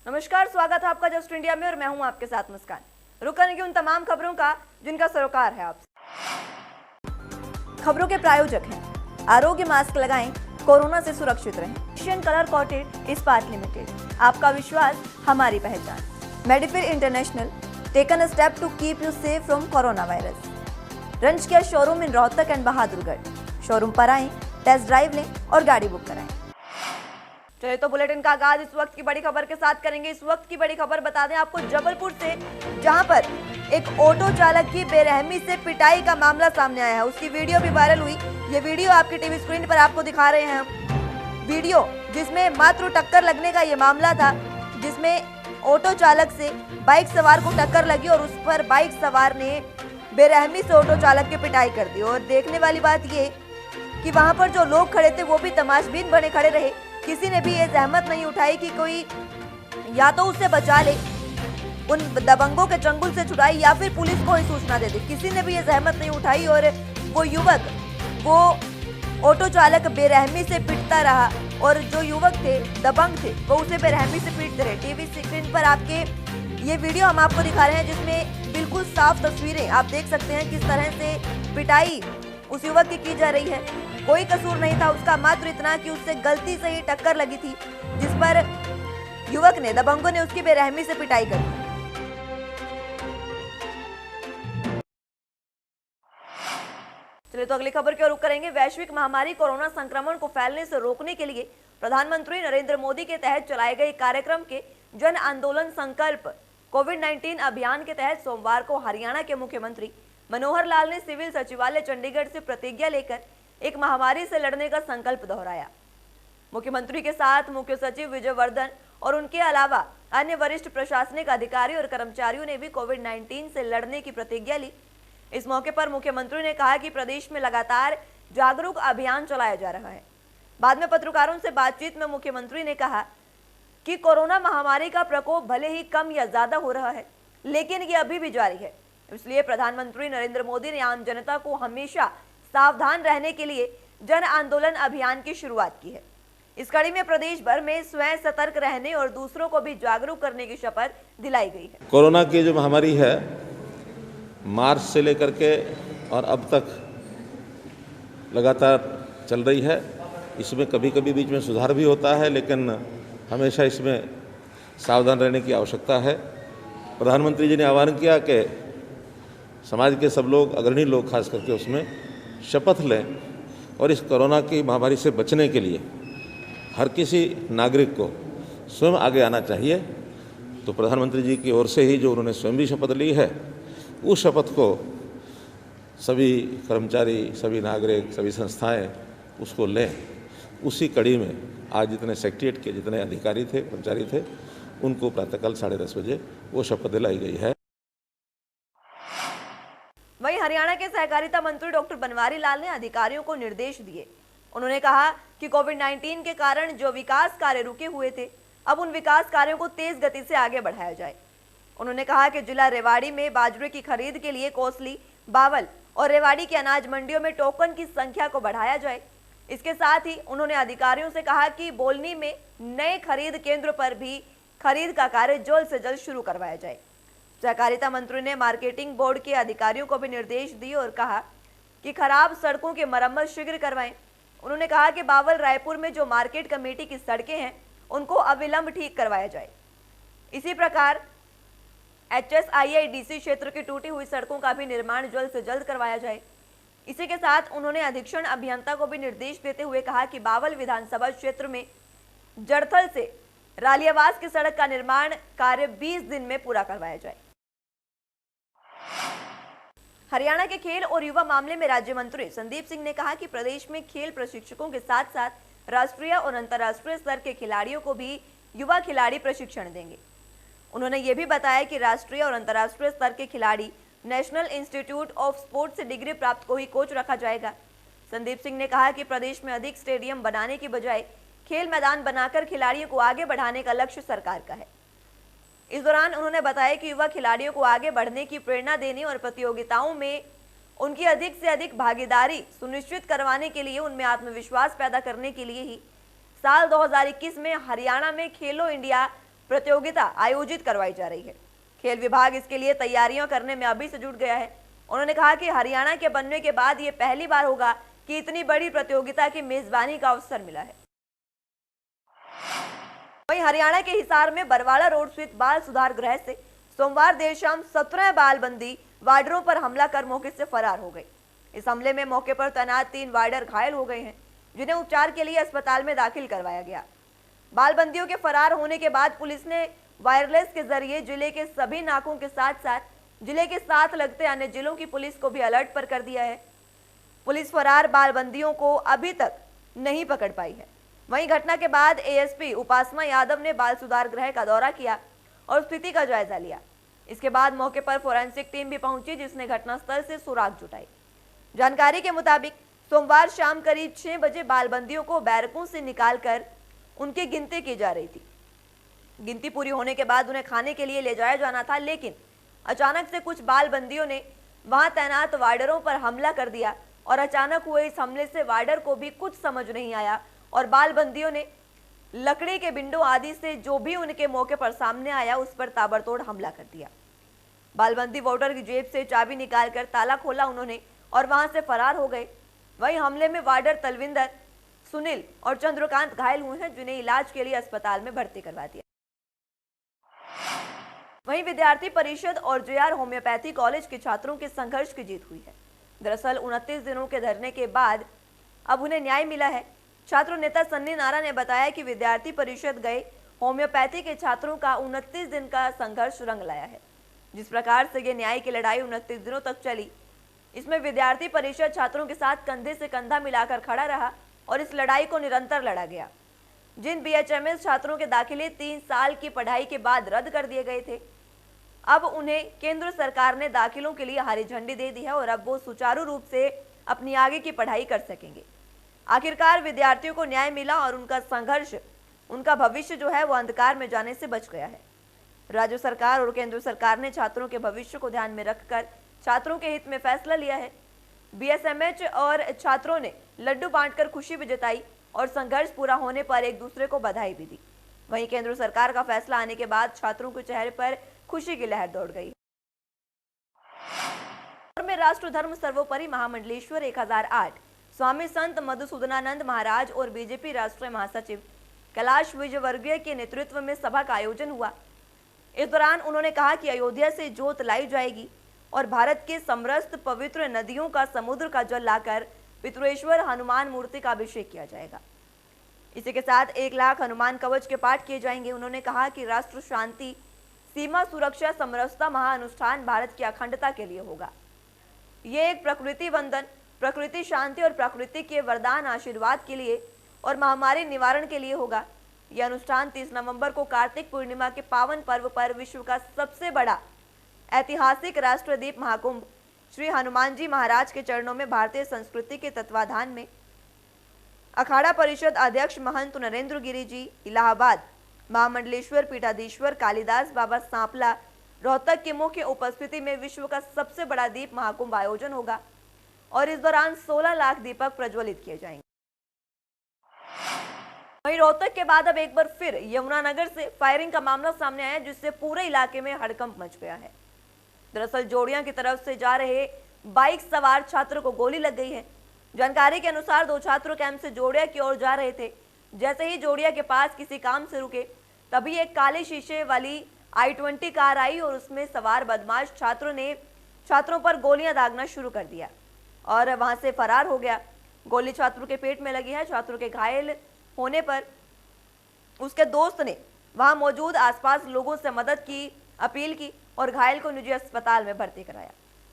नमस्कार, स्वागत है आपका जस्ट इंडिया में और मैं हूं आपके साथ मुस्कान। रुक करेंगे उन तमाम खबरों का जिनका सरोकार है आपसे। खबरों के प्रायोजक हैं आरोग्य मास्क लगाएं, कोरोना से सुरक्षित रहें। एशियन कलर कोटेड इस्पात लिमिटेड, आपका विश्वास हमारी पहचान। मेडिफिर international, taken a step to keep you safe from corona virus. रंज care showroom in Rohtak and Bahadurgarh. Showroom पर आएं, टेस्ट ड्राइव लें और गाड़ी बुक कराएं। चलिए तो बुलेटिन का आगाज इस वक्त की बड़ी खबर के साथ करेंगे। इस वक्त की बड़ी खबर बता दें आपको जबलपुर से, जहां पर एक ऑटो चालक की बेरहमी से पिटाई का मामला सामने आया है। उसकी वीडियो भी वायरल हुई। ये वीडियो आपकी टीवी स्क्रीन पर आपको दिखा रहे हैं हम। वीडियो जिसमें मात्र टक्कर लगने का ये मामला था, जिसमें ऑटो चालक से बाइक सवार को टक्कर लगी और उस पर बाइक सवार ने बेरहमी से ऑटो चालक की पिटाई कर दी। और देखने वाली बात ये कि वहां पर जो लोग खड़े थे वो भी तमाशबीन बने खड़े रहे। किसी ने भी ये जहमत नहीं उठाई कि कोई या तो उससे बचा ले, उन दबंगों के चंगुल से छुड़ाए, या फिर पुलिस को ही सूचना दे दे। किसी ने भी ये जहमत नहीं उठाई और वो युवक, वो ऑटो चालक बेरहमी से पिटता रहा और जो युवक थे, दबंग थे, वो उसे बेरहमी से पीटते रहे। टीवी स्क्रीन पर आपके ये वीडियो हम आपको दिखा रहे हैं, जिसमें बिल्कुल साफ तस्वीरें आप देख सकते हैं किस तरह से पिटाई उस युवक की जा रही है। कोई कसूर नहीं था उसका, मात्र इतना कि उससे गलती से ही टक्कर लगी थी, जिस पर युवक ने, दबंगों ने उसकी बेरहमी से पिटाई कर दी। चलिए तो अगली खबर की ओर रुख करेंगे। वैश्विक महामारी कोरोना संक्रमण को फैलने से रोकने के लिए प्रधानमंत्री नरेंद्र मोदी के तहत चलाए गए कार्यक्रम के जन आंदोलन संकल्प कोविड-19 अभियान के तहत सोमवार को हरियाणा के मुख्यमंत्री मनोहर लाल ने सिविल सचिवालय चंडीगढ़ से प्रतिज्ञा लेकर एक महामारी से लड़ने का संकल्प दोहराया। मुख्यमंत्री के साथ मुख्य सचिव विजय वर्धन और उनके अलावा अन्य वरिष्ठ प्रशासनिक अधिकारी और कर्मचारियों ने भी कोविड-19 से लड़ने की प्रतिज्ञा ली। इस मौके पर मुख्यमंत्री ने कहा कि प्रदेश में लगातार जागरूक अभियान चलाया जा रहा है। बाद में पत्रकारों से बातचीत में मुख्यमंत्री ने कहा कि कोरोना महामारी का प्रकोप भले ही कम या ज्यादा हो रहा है, लेकिन ये अभी भी जारी है। इसलिए प्रधानमंत्री नरेंद्र मोदी ने आम जनता को हमेशा सावधान रहने के लिए जन आंदोलन अभियान की शुरुआत की है। इस कड़ी में प्रदेश भर में स्वयं सतर्क रहने और दूसरों को भी जागरूक करने की शपथ दिलाई गई है। कोरोना की जो महामारी है, मार्च से लेकर के और अब तक लगातार चल रही है। इसमें कभी कभी बीच में सुधार भी होता है, लेकिन हमेशा इसमें सावधान रहने की आवश्यकता है। प्रधानमंत्री जी ने आह्वान किया कि समाज के सब लोग, अग्रणी लोग खास करके, उसमें शपथ लें और इस कोरोना की महामारी से बचने के लिए हर किसी नागरिक को स्वयं आगे आना चाहिए। तो प्रधानमंत्री जी की ओर से ही जो उन्होंने स्वयं भी शपथ ली है, उस शपथ को सभी कर्मचारी, सभी नागरिक, सभी संस्थाएं उसको लें। उसी कड़ी में आज जितने सेक्रेटरीएट के जितने अधिकारी थे, कर्मचारी थे, उनको प्रातःकाल 10:30 बजे वो शपथ दिलाई गई है। वहीं हरियाणा के सहकारिता मंत्री डॉक्टर बनवारी लाल ने अधिकारियों को निर्देश दिए। उन्होंने कहा कि कोविड-19 के कारण जो विकास कार्य रुके हुए थे, अब उन विकास कार्यों को तेज गति से आगे बढ़ाया जाए। उन्होंने कहा कि जिला रेवाड़ी में बाजरे की खरीद के लिए कोसली, बावल और रेवाड़ी की अनाज मंडियों में टोकन की संख्या को बढ़ाया जाए। इसके साथ ही उन्होंने अधिकारियों से कहा कि बोलनी में नए खरीद केंद्र पर भी खरीद का कार्य जल्द से जल्द शुरू करवाया जाए। सहकारिता मंत्री ने मार्केटिंग बोर्ड के अधिकारियों को भी निर्देश दिए और कहा कि खराब सड़कों की मरम्मत शीघ्र करवाएं। उन्होंने कहा कि बावल रायपुर में जो मार्केट कमेटी की सड़कें हैं, उनको अविलंब ठीक करवाया जाए। इसी प्रकार HSIIDC क्षेत्र की टूटी हुई सड़कों का भी निर्माण जल्द से जल्द करवाया जाए। इसी के साथ उन्होंने अधीक्षण अभियंता को भी निर्देश देते हुए कहा कि बावल विधानसभा क्षेत्र में जड़थल से रालियावास की सड़क का निर्माण कार्य 20 दिन में पूरा करवाया जाए। हरियाणा के खेल और युवा मामले में राज्य मंत्री संदीप सिंह ने कहा कि प्रदेश में खेल प्रशिक्षकों के साथ साथ राष्ट्रीय और अंतर्राष्ट्रीय स्तर के खिलाड़ियों को भी युवा खिलाड़ी प्रशिक्षण देंगे। उन्होंने ये भी बताया कि राष्ट्रीय और अंतर्राष्ट्रीय स्तर के खिलाड़ी नेशनल इंस्टीट्यूट ऑफ स्पोर्ट्स से डिग्री प्राप्त को ही कोच रखा जाएगा। संदीप सिंह ने कहा कि प्रदेश में अधिक स्टेडियम बनाने की बजाय खेल मैदान बनाकर खिलाड़ियों को आगे बढ़ाने का लक्ष्य सरकार का है। इस दौरान उन्होंने बताया कि युवा खिलाड़ियों को आगे बढ़ने की प्रेरणा देने और प्रतियोगिताओं में उनकी अधिक से अधिक भागीदारी सुनिश्चित करवाने के लिए, उनमें आत्मविश्वास पैदा करने के लिए ही साल 2021 में हरियाणा में खेलो इंडिया प्रतियोगिता आयोजित करवाई जा रही है। खेल विभाग इसके लिए तैयारियां करने में अभी से जुट गया है। उन्होंने कहा कि हरियाणा के बनने के बाद ये पहली बार होगा कि इतनी बड़ी प्रतियोगिता की मेजबानी का अवसर मिला है। वहीं हरियाणा के हिसार में बरवाड़ा रोड स्थित बाल सुधार गृह से सोमवार देर शाम 17 बाल बंदी वार्डरों पर हमला कर मौके से फरार हो गए। इस हमले में मौके पर तैनात 3 वार्डर घायल हो गए हैं, जिन्हें उपचार के लिए अस्पताल में दाखिल करवाया गया। बाल बंदियों के फरार होने के बाद पुलिस ने वायरलेस के जरिए जिले के सभी नाकों के साथ साथ जिले के साथ लगते अन्य जिलों की पुलिस को भी अलर्ट पर कर दिया है। पुलिस फरार बाल बंदियों को अभी तक नहीं पकड़ पाई है। वहीं घटना के बाद एएसपी उपासना यादव ने बाल सुधार गृह का दौरा किया और स्थिति का जायजा लिया। इसके बाद मौके पर फोरेंसिक टीम भी पहुंची, जिसने घटनास्थल से सुराग जुटाई। जानकारी के मुताबिक सोमवार शाम करीब 6 बजे बाल बंदियों को बैरकों से निकालकर उनकी गिनती की जा रही थी। गिनती पूरी होने के बाद उन्हें खाने के लिए ले जाया जाना था, लेकिन अचानक से कुछ बाल बंदियों ने वहां तैनात वार्डरों पर हमला कर दिया और अचानक हुए इस हमले से वार्डर को भी कुछ समझ नहीं आया और बाल बंदियों ने लकड़ी के बिंडो आदि से जो भी उनके मौके पर सामने आया उस पर ताबड़तोड़ हमला कर दिया। बालबंदी वोटर की जेब से चाबी निकालकर ताला खोला उन्होंने और वहां से फरार हो गए। वहीं हमले में वार्डर तलविंदर, सुनील और चंद्रकांत घायल हुए हैं, जिन्हें इलाज के लिए अस्पताल में भर्ती करवा दिया। वहीं विद्यार्थी परिषद और जेआर होम्योपैथी कॉलेज के छात्रों के संघर्ष की जीत हुई है। दरअसल 29 दिनों के धरने के बाद अब उन्हें न्याय मिला है। छात्र नेता सन्नी नारा ने बताया कि विद्यार्थी परिषद गए होम्योपैथी के छात्रों का 29 दिन का संघर्ष रंग लाया है। जिस प्रकार से ये न्याय की लड़ाई 29 दिनों तक चली, इसमें विद्यार्थी परिषद छात्रों के साथ कंधे से कंधा मिलाकर खड़ा रहा और इस लड़ाई को निरंतर लड़ा गया। जिन बीएचएमएस छात्रों के दाखिले 3 साल की पढ़ाई के बाद रद्द कर दिए गए थे, अब उन्हें केंद्र सरकार ने दाखिलों के लिए हरी झंडी दे दी है और अब वो सुचारू रूप से अपनी आगे की पढ़ाई कर सकेंगे। आखिरकार विद्यार्थियों को न्याय मिला और उनका संघर्ष, उनका भविष्य जो है वो अंधकार में जाने से बच गया है। राज्य सरकार और केंद्र सरकार ने छात्रों के भविष्य को ध्यान में रखकर छात्रों के हित में फैसला लिया है। बीएसएमएच और छात्रों ने लड्डू बांटकर खुशी भी जताई और संघर्ष पूरा होने पर एक दूसरे को बधाई भी दी। वहीं केंद्र सरकार का फैसला आने के बाद छात्रों के चेहरे पर खुशी की लहर दौड़ गई। में राष्ट्र धर्म सर्वोपरि महामंडलेश्वर 1008 स्वामी संत मधुसूदनानंद महाराज और बीजेपी राष्ट्रीय महासचिव कैलाश विजयवर्गीय के नेतृत्व में सभा का आयोजन हुआ। इस दौरान उन्होंने कहा कि अयोध्या से जोत लाई जाएगी और भारत के समृद्ध पवित्र नदियों का समुद्र का जल लाकर पितृेश्वर हनुमान मूर्ति का अभिषेक किया जाएगा। इसी के साथ 1 लाख हनुमान कवच के पाठ किए जाएंगे। उन्होंने कहा कि राष्ट्र शांति, सीमा सुरक्षा, समरसता महाअनुष्ठान भारत की अखंडता के लिए होगा। ये एक प्रकृति वंदन, प्रकृति शांति और प्रकृति के वरदान आशीर्वाद के लिए और महामारी निवारण के लिए होगा। यह अनुष्ठान 30 नवंबर को कार्तिक पूर्णिमा के पावन पर्व पर विश्व का सबसे बड़ा ऐतिहासिक राष्ट्रदीप महाकुंभ श्री हनुमान जी महाराज के चरणों में भारतीय संस्कृति के तत्वाधान में अखाड़ा परिषद अध्यक्ष महंत नरेंद्र गिरी जी, इलाहाबाद महामंडलेश्वर पीठाधीश्वर कालिदास बाबा सांपला, रोहतक की मुख्य उपस्थिति में विश्व का सबसे बड़ा दीप महाकुंभ आयोजन होगा और इस दौरान 16 लाख दीपक प्रज्वलित किए जाएंगे। वहीं रोहतक के बाद अब एक बार फिर यमुनानगर से फायरिंग का मामला सामने आया, जिससे पूरे इलाके में हड़कंप मच गया है। दरअसल जोड़ियां की तरफ से जा रहे बाइक सवार छात्र को गोली लग गई है। जानकारी के अनुसार 2 छात्र कैंप से जोड़िया की ओर जा रहे थे। जैसे ही जोड़िया के पास किसी काम से रुके, तभी एक काले शीशे वाली i20 कार आई और उसमें सवार बदमाश छात्रों ने छात्रों पर गोलियां दागना शुरू कर दिया और वहां से फरार हो गया। गोली छात्रों के पेट में लगी है। छात्रों के घायल होने पर उसके दोस्त ने वहां मौजूद आसपास लोगों से मदद की अपील की और घायल को निजी अस्पताल में भर्ती कराया।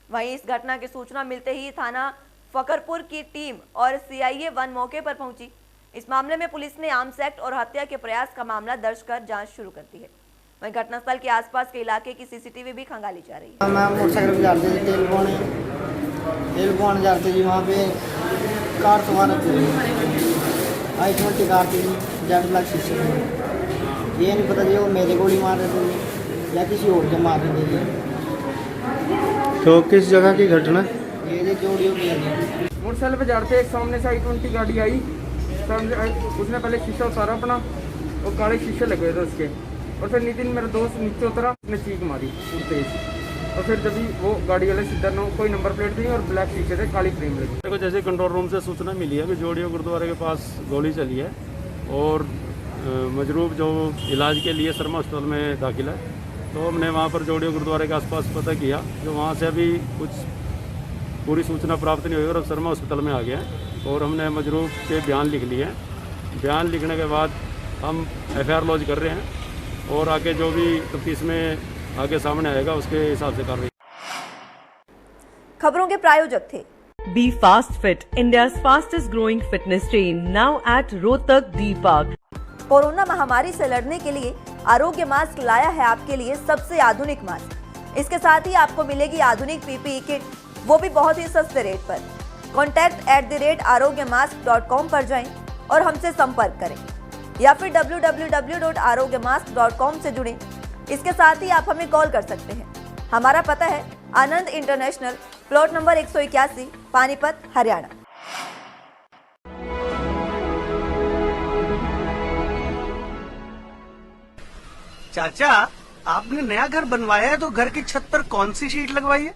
वहीं इस घटना की सूचना मिलते ही थाना फकरपुर की टीम और सीआईए 1 मौके पर पहुंची। इस मामले में पुलिस ने आर्म्स एक्ट और हत्या के प्रयास का मामला दर्ज कर जांच शुरू कर दी है। वहीं घटनास्थल के आसपास के इलाके की सीसीटीवी भी खंगाली जा रही है। मैं मोटरसाइकिल पे जाते थे, तेल पवाने जाते जी, वहाँ पे कार सवार i20 कार थी, जेड ब्लैक शीशे में। ये नहीं पता जी वो मेरे गोली मार रहे थे या किसी और के मार रहे थे। तो किस जगह की घटना? ये जोड़ियों की मोटरसाइकिल पे जाते एक सामने से i20 गाड़ी आई। उसने पहले शीशा उतारा अपना और काले शीशे लगे थे उसके। और फिर नितिन मेरा दोस्त नीचे उतरा, उसने चीख मारी उड़ते ही। और फिर जब वो गाड़ी वाले सीधा नो कोई नंबर प्लेट नहीं और ब्लैक शीशे थे, काली फ्रेम लगी। देखो जैसे कंट्रोल रूम से सूचना मिली है कि जोड़ियों गुरुद्वारे के पास गोली चली है और मजरूब जो इलाज के लिए शर्मा अस्पताल में दाखिल है, तो हमने वहाँ पर जोड़ियों गुरुद्वारे के आसपास पता किया, जो वहाँ से अभी कुछ पूरी सूचना प्राप्त नहीं हुई और अब शर्मा अस्पताल में आ गया है और हमने मजरूब के बयान लिख लिए हैं। बयान लिखने के बाद हम FIR लॉन्च कर रहे हैं और आगे जो भी तफ्तीश में आगे सामने आएगा उसके हिसाब से कार्रवाई। खबरों के प्रायोजक थे Be Fast Fit, India's fastest growing fitness chain, now at Rohtak D Park. Corona महामारी से लड़ने के लिए आरोग्य मास्क लाया है आपके लिए सबसे आधुनिक मास्क। इसके साथ ही आपको मिलेगी आधुनिक PPE किट, वो भी बहुत ही सस्ते रेट पर। contact@arogyamask.com पर जाएं और हमसे संपर्क करें या फिर www.arogyamask.com से जुड़ें। इसके साथ ही आप हमें कॉल कर सकते हैं। हमारा पता है Anand international, plot number 181, Panipat, Haryana. चाचा, आपने नया घर बनवाया है तो घर की छत पर कौन सी शीट लगवाई है?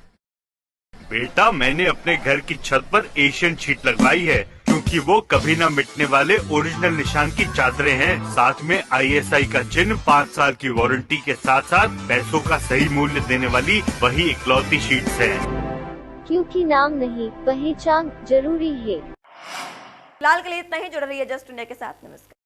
बेटा, मैंने अपने घर की छत पर एशियन शीट लगवाई है क्योंकि वो कभी न मिटने वाले ओरिजिनल निशान की चादरें हैं। साथ में ISI का चिन्ह, 5 साल की वारंटी के साथ साथ पैसों का सही मूल्य देने वाली वही इकलौती शीट्स हैं। क्योंकि नाम नहीं, पहचान जरूरी है। फिलहाल के लिए इतना ही। जुड़ रही है जस्ट इंडिया के साथ। नमस्कार।